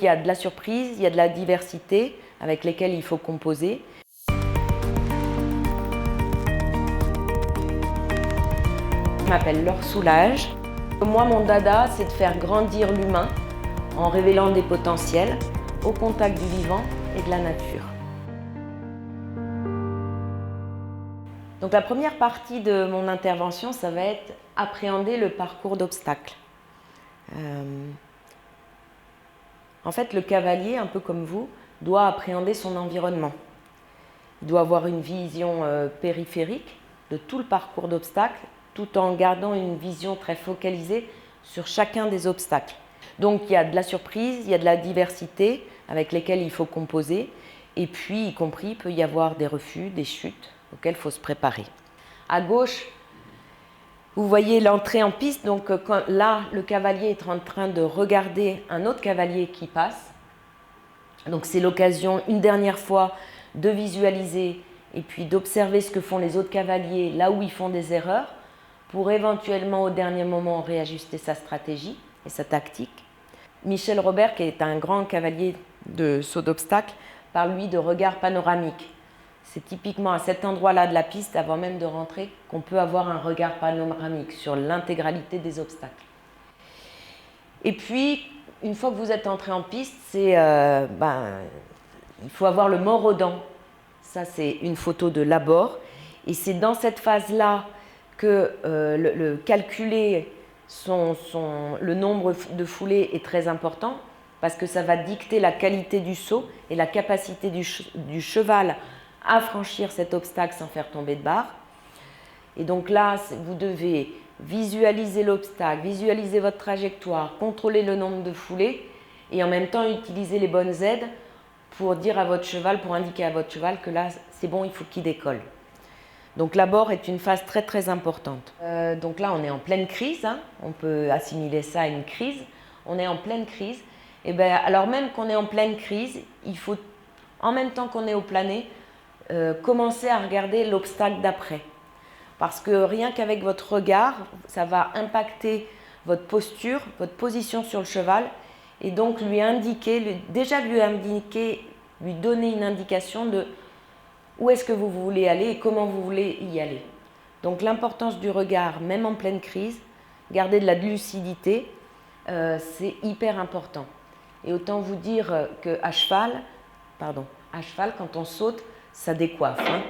il y a de la surprise, il y a de la diversité avec lesquelles il faut composer. Je m'appelle Laure Soulage. Moi, mon dada, c'est de faire grandir l'humain en révélant des potentiels au contact du vivant et de la nature. Donc la première partie de mon intervention, ça va être appréhender le parcours d'obstacles. En fait, le cavalier, un peu comme vous, doit appréhender son environnement. Il doit avoir une vision périphérique de tout le parcours d'obstacles, tout en gardant une vision très focalisée sur chacun des obstacles. Donc il y a de la surprise, il y a de la diversité avec lesquelles il faut composer, et puis y compris il peut y avoir des refus, des chutes auxquelles il faut se préparer. À gauche, vous voyez l'entrée en piste, donc là le cavalier est en train de regarder un autre cavalier qui passe. Donc c'est l'occasion une dernière fois de visualiser et puis d'observer ce que font les autres cavaliers là où ils font des erreurs pour éventuellement au dernier moment réajuster sa stratégie et sa tactique. Michel Robert, qui est un grand cavalier de saut d'obstacles, parle lui de regard panoramique. C'est typiquement à cet endroit-là de la piste, avant même de rentrer, qu'on peut avoir un regard panoramique sur l'intégralité des obstacles. Et puis, une fois que vous êtes entré en piste, il faut avoir le mort aux dents. Ça, c'est une photo de l'abord. Et c'est dans cette phase-là que calculer le nombre de foulées est très important, parce que ça va dicter la qualité du saut et la capacité du cheval à franchir cet obstacle sans faire tomber de barre. Et donc là, vous devez visualiser l'obstacle, visualiser votre trajectoire, contrôler le nombre de foulées et en même temps utiliser les bonnes aides pour dire à votre cheval, pour indiquer à votre cheval que là, c'est bon, il faut qu'il décolle. Donc l'abord est une phase très très importante. Donc là, on est en pleine crise, hein. On peut assimiler ça à une crise. On est en pleine crise. Et bien, alors même qu'on est en pleine crise, il faut, en même temps qu'on est au plané, commencer à regarder l'obstacle d'après. Parce que rien qu'avec votre regard, ça va impacter votre posture, votre position sur le cheval, et donc lui donner une indication de où est-ce que vous voulez aller et comment vous voulez y aller. Donc l'importance du regard, même en pleine crise, garder de la lucidité, c'est hyper important. Et autant vous dire qu'à cheval, quand on saute, ça décoiffe, hein.